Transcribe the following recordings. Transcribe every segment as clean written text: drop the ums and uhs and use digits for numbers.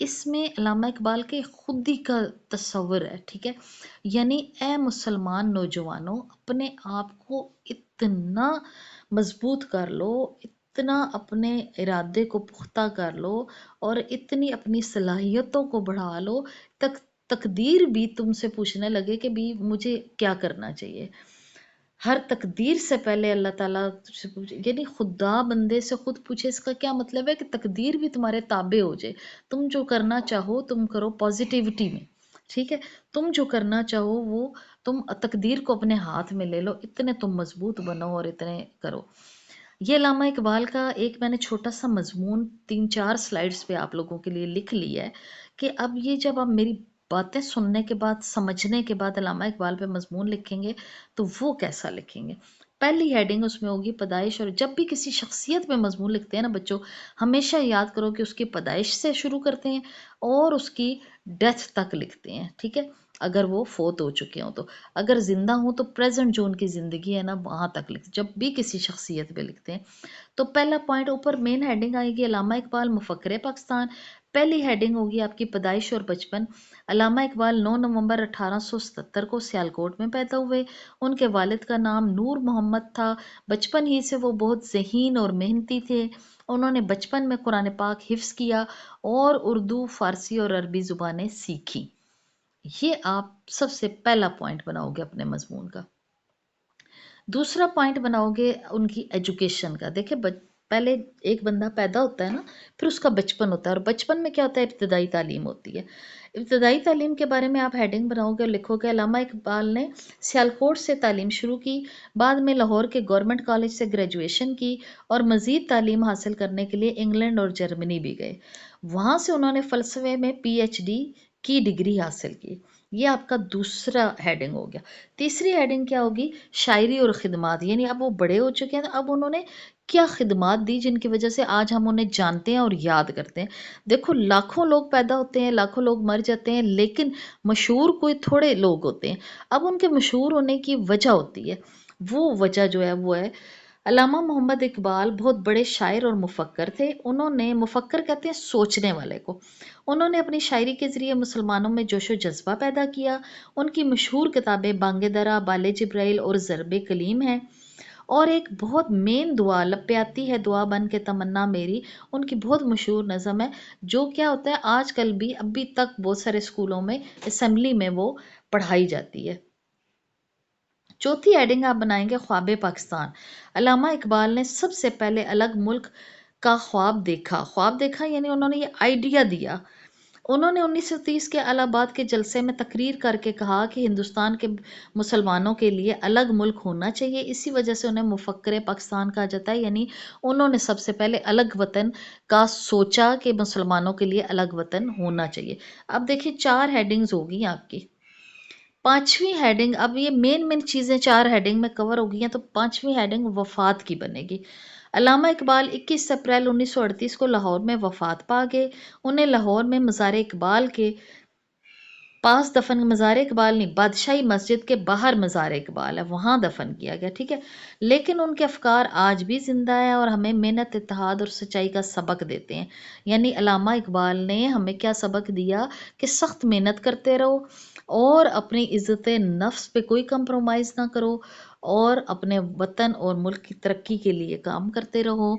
اس میں علامہ اقبال کے خودی کا تصور ہے، ٹھیک ہے، یعنی اے مسلمان نوجوانوں، اپنے آپ کو اتنا مضبوط کر لو، اتنا اپنے ارادے کو پختہ کر لو اور اتنی اپنی صلاحیتوں کو بڑھا لو تقدیر بھی تم سے پوچھنے لگے کہ بھی مجھے کیا کرنا چاہیے۔ ہر تقدیر سے پہلے اللہ تعالیٰ تجھ سے پوچھے، یعنی خدا بندے سے خود پوچھے، اس کا کیا مطلب ہے کہ تقدیر بھی تمہارے تابع ہو جائے، تم جو کرنا چاہو تم کرو پازیٹیوٹی میں، ٹھیک ہے، تم جو کرنا چاہو وہ تم تقدیر کو اپنے ہاتھ میں لے لو، اتنے تم مضبوط بنو اور اتنے کرو۔ یہ علامہ اقبال کا ایک میں نے چھوٹا سا مضمون 3-4 سلائیڈز پہ آپ لوگوں کے لیے لکھ لیا ہے کہ اب یہ جب آپ میری باتیں سننے کے بعد سمجھنے کے بعد علامہ اقبال پہ مضمون لکھیں گے تو وہ کیسا لکھیں گے۔ پہلی ہیڈنگ اس میں ہوگی پیدائش، اور جب بھی کسی شخصیت پہ مضمون لکھتے ہیں نا بچوں، ہمیشہ یاد کرو کہ اس کی پیدائش سے شروع کرتے ہیں اور اس کی ڈیتھ تک لکھتے ہیں، ٹھیک ہے، اگر وہ فوت ہو چکے ہوں تو، اگر زندہ ہوں تو پریزنٹ جو ان کی زندگی ہے نا وہاں تک لکھتے، جب بھی کسی شخصیت پہ لکھتے ہیں۔ تو پہلا پوائنٹ اوپر مین ہیڈنگ آئے گی علامہ اقبال مفکر پاکستان، پہلی ہیڈنگ ہوگی آپ کی پیدائش اور بچپن۔ علامہ اقبال 9 نومبر 1877 کو سیالکوٹ میں پیدا ہوئے، ان کے والد کا نام نور محمد تھا، بچپن ہی سے وہ بہت ذہین اور محنتی تھے، انہوں نے بچپن میں قرآن پاک حفظ کیا اور اردو، فارسی اور عربی زبانیں سیکھی۔ یہ آپ سب سے پہلا پوائنٹ بناؤ گے اپنے مضمون کا۔ دوسرا پوائنٹ بناؤ گے ان کی ایجوکیشن کا۔ دیکھیں پہلے ایک بندہ پیدا ہوتا ہے نا، پھر اس کا بچپن ہوتا ہے، اور بچپن میں کیا ہوتا ہے؟ ابتدائی تعلیم ہوتی ہے۔ ابتدائی تعلیم کے بارے میں آپ ہیڈنگ بناؤ گے اور لکھو گے علامہ اقبال نے سیالکوٹ سے تعلیم شروع کی، بعد میں لاہور کے گورنمنٹ کالج سے گریجویشن کی اور مزید تعلیم حاصل کرنے کے لیے انگلینڈ اور جرمنی بھی گئے، وہاں سے انہوں نے فلسفے میں پی ایچ ڈی کی ڈگری حاصل کی۔ یہ آپ کا دوسرا ہیڈنگ ہو گیا۔ تیسری ہیڈنگ کیا ہوگی؟ شاعری اور خدمات، یعنی اب وہ بڑے ہو چکے ہیں، اب انہوں نے کیا خدمات دی جن کی وجہ سے آج ہم انہیں جانتے ہیں اور یاد کرتے ہیں۔ دیکھو لاکھوں لوگ پیدا ہوتے ہیں، لاکھوں لوگ مر جاتے ہیں، لیکن مشہور کوئی تھوڑے لوگ ہوتے ہیں۔ اب ان کے مشہور ہونے کی وجہ ہوتی ہے، وہ وجہ جو ہے وہ ہے علامہ محمد اقبال بہت بڑے شاعر اور مفکر تھے۔ انہوں نے، مفکر کہتے ہیں سوچنے والے کو، انہوں نے اپنی شاعری کے ذریعے مسلمانوں میں جوش و جذبہ پیدا کیا۔ ان کی مشہور کتابیں بانگ درا، بال جبرائیل اور ضرب کلیم ہیں، اور ایک بہت مین دعا لب پہ آتی ہے دعا بن کے تمنا میری، ان کی بہت مشہور نظم ہے، جو کیا ہوتا ہے آج کل بھی ابھی تک بہت سارے اسکولوں میں اسمبلی میں وہ پڑھائی جاتی ہے۔ چوتھی ہیڈنگ آپ بنائیں گے خواب پاکستان۔ علامہ اقبال نے سب سے پہلے الگ ملک کا خواب دیکھا، خواب دیکھا یعنی انہوں نے یہ آئیڈیا دیا۔ انہوں نے 1930 کے الہ آباد کے جلسے میں تقریر کر کے کہا کہ ہندوستان کے مسلمانوں کے لیے الگ ملک ہونا چاہیے، اسی وجہ سے انہیں مفکر پاکستان کہا جاتا ہے، یعنی انہوں نے سب سے پہلے الگ وطن کا سوچا کہ مسلمانوں کے لیے الگ وطن ہونا چاہیے۔ اب دیکھیں 4 ہیڈنگز ہوگی آپ کی۔ پانچویں ہیڈنگ، اب یہ مین چیزیں 4 ہیڈنگ میں کور ہو گئی ہیں، تو پانچویں ہیڈنگ وفات کی بنے گی۔ علامہ اقبال 21 اپریل 1938 کو لاہور میں وفات پا گئے، انہیں لاہور میں مزار اقبال کے پاس دفن، مزار اقبال نہیں، بادشاہی مسجد کے باہر مزار اقبال ہے، وہاں دفن کیا گیا، ٹھیک ہے، لیکن ان کے افکار آج بھی زندہ ہیں اور ہمیں محنت، اتحاد اور سچائی کا سبق دیتے ہیں۔ یعنی علامہ اقبال نے ہمیں کیا سبق دیا کہ سخت محنت کرتے رہو اور اپنی عزت نفس پہ کوئی کمپرومائز نہ کرو، اور اپنے وطن اور ملک کی ترقی کے لیے کام کرتے رہو،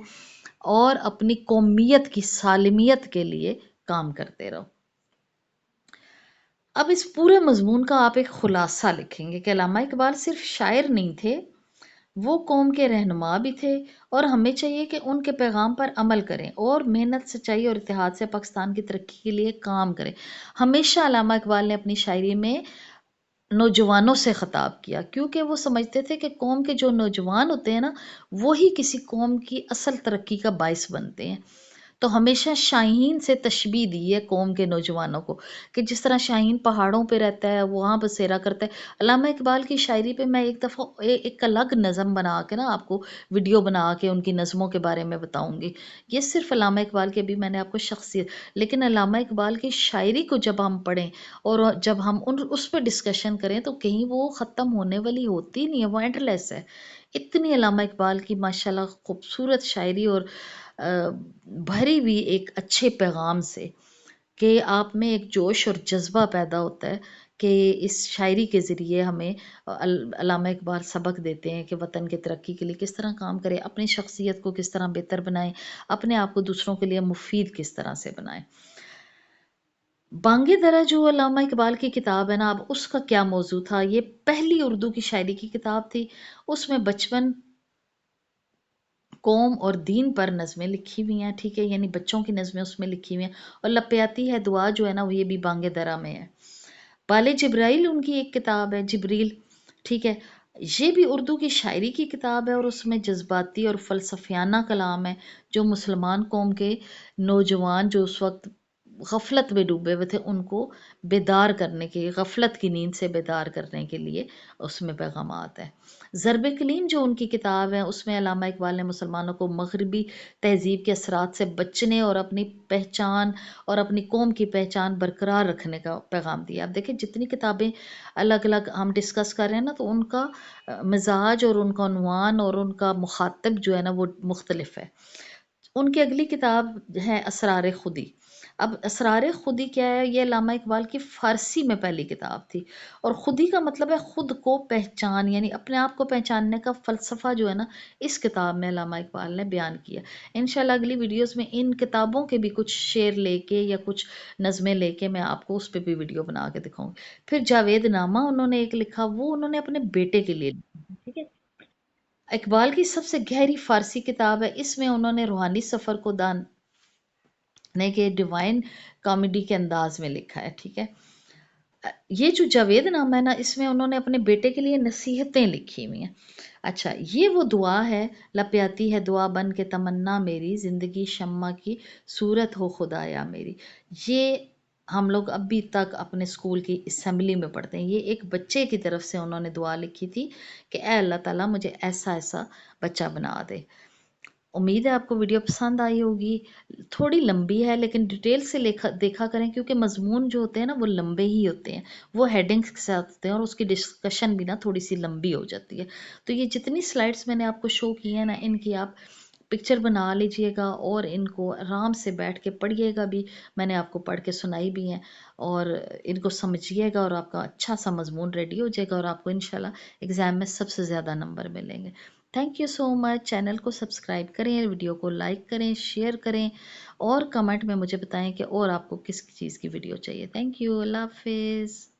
اور اپنی قومیت کی سالمیت کے لیے کام کرتے رہو۔ اب اس پورے مضمون کا آپ ایک خلاصہ لکھیں گے کہ علامہ اقبال صرف شاعر نہیں تھے، وہ قوم کے رہنما بھی تھے، اور ہمیں چاہیے کہ ان کے پیغام پر عمل کریں اور محنت، سچائی اور اتحاد سے پاکستان کی ترقی کے لیے کام کریں۔ ہمیشہ علامہ اقبال نے اپنی شاعری میں نوجوانوں سے خطاب کیا، کیونکہ وہ سمجھتے تھے کہ قوم کے جو نوجوان ہوتے ہیں نا، وہی کسی قوم کی اصل ترقی کا باعث بنتے ہیں۔ تو ہمیشہ شاہین سے تشبیہ دی ہے قوم کے نوجوانوں کو، کہ جس طرح شاہین پہاڑوں پہ رہتا ہے، وہاں بسیرا کرتا ہے۔ علامہ اقبال کی شاعری پہ میں ایک دفعہ ایک الگ نظم بنا کے نا آپ کو ویڈیو بنا کے ان کی نظموں کے بارے میں بتاؤں گی۔ یہ صرف علامہ اقبال کے بھی میں نے آپ کو شخصیت، لیکن علامہ اقبال کی شاعری کو جب ہم پڑھیں اور جب ہم اس پہ ڈسکشن کریں تو کہیں وہ ختم ہونے والی ہوتی نہیں ہے، وہ اینڈ لیس ہے۔ اتنی علامہ اقبال کی ماشاءاللہ خوبصورت شاعری اور بھری ہوئی ایک اچھے پیغام سے۔ کہ آپ میں ایک جوش اور جذبہ پیدا ہوتا ہے کہ اس شاعری کے ذریعے ہمیں علامہ اقبال سبق دیتے ہیں کہ وطن کی ترقی کے لیے کس طرح کام کریں، اپنی شخصیت کو کس طرح بہتر بنائیں، اپنے آپ کو دوسروں کے لیے مفید کس طرح سے بنائیں۔ بانگ درا جو علامہ اقبال کی کتاب ہے نا، اب اس کا کیا موضوع تھا؟ یہ پہلی اردو کی شاعری کی کتاب تھی۔ اس میں بچپن، قوم اور دین پر نظمیں لکھی ہوئی ہیں، ٹھیک ہے، یعنی بچوں کی نظمیں اس میں لکھی ہوئی ہیں، اور لپیاتی ہے دعا جو ہے نا، وہ یہ بھی بانگ درا میں ہے۔ بال جبرائیل ان کی ایک کتاب ہے، جبریل، ٹھیک ہے، یہ بھی اردو کی شاعری کی کتاب ہے، اور اس میں جذباتی اور فلسفیانہ کلام ہے جو مسلمان قوم کے نوجوان جو اس وقت غفلت میں ڈوبے ہوئے تھے ان کو بیدار کرنے کے، غفلت کی نیند سے بیدار کرنے کے لیے اس میں پیغامات ہے۔ ضرب کلیم جو ان کی کتاب ہے، اس میں علامہ اقبال نے مسلمانوں کو مغربی تہذیب کے اثرات سے بچنے اور اپنی پہچان اور اپنی قوم کی پہچان برقرار رکھنے کا پیغام دیا۔ اب دیکھیں جتنی کتابیں الگ الگ ہم ڈسکس کر رہے ہیں نا، تو ان کا مزاج اور ان کا عنوان اور ان کا مخاطب جو ہے نا وہ مختلف ہے۔ ان کی اگلی کتاب ہے اسرار خودی۔ اب اسرار خودی کیا ہے؟ یہ علامہ اقبال کی فارسی میں پہلی کتاب تھی، اور خودی کا مطلب ہے خود کو پہچان، یعنی اپنے آپ کو پہچاننے کا فلسفہ جو ہے نا، اس کتاب میں علامہ اقبال نے بیان کیا۔ انشاءاللہ اگلی ویڈیوز میں ان کتابوں کے بھی کچھ شعر لے کے یا کچھ نظمیں لے کے میں آپ کو اس پہ بھی ویڈیو بنا کے دکھاؤں گی۔ پھر جاوید نامہ انہوں نے ایک لکھا، وہ انہوں نے اپنے بیٹے کے لیے لکھا، ٹھیک ہے۔ اقبال کی سب سے گہری فارسی کتاب ہے، اس میں انہوں نے روحانی سفر کو داننے کے ڈیوائن کامیڈی کے انداز میں لکھا ہے، ٹھیک ہے۔ یہ جو جاوید نامہ ہے نا، اس میں انہوں نے اپنے بیٹے کے لیے نصیحتیں لکھی ہوئی ہیں۔ اچھا، یہ وہ دعا ہے، لپیاتی ہے دعا بن کے تمنا میری، زندگی شمع کی صورت ہو خدایا میری۔ یہ ہم لوگ ابھی تک اپنے اسکول کی اسمبلی میں پڑھتے ہیں۔ یہ ایک بچے کی طرف سے انہوں نے دعا لکھی تھی کہ اے اللہ تعالیٰ مجھے ایسا ایسا بچہ بنا دے۔ امید ہے آپ کو ویڈیو پسند آئی ہوگی۔ تھوڑی لمبی ہے لیکن ڈیٹیل سے دیکھا کریں، کیونکہ مضمون جو ہوتے ہیں نا وہ لمبے ہی ہوتے ہیں، وہ ہیڈنگز کے ساتھ ہوتے ہیں، اور اس کی ڈسکشن بھی نا تھوڑی سی لمبی ہو جاتی ہے۔ تو یہ جتنی سلائڈز میں نے آپ کو شو کی ہیں نا، ان کی آپ پکچر بنا لیجئے گا اور ان کو آرام سے بیٹھ کے پڑھیے گا بھی۔ میں نے آپ کو پڑھ کے سنائی بھی ہیں، اور ان کو سمجھیے گا، اور آپ کا اچھا سا مضمون ریڈی ہو جائے گا، اور آپ کو انشاءاللہ ایگزام میں سب سے زیادہ نمبر ملیں گے۔ Thank you so much. Channel کو سبسکرائب کریں، ویڈیو کو لائک کریں، شیئر کریں، اور کمنٹ میں مجھے بتائیں کہ اور آپ کو کس چیز کی ویڈیو چاہیے۔ تھینک یو، اللہ حافظ۔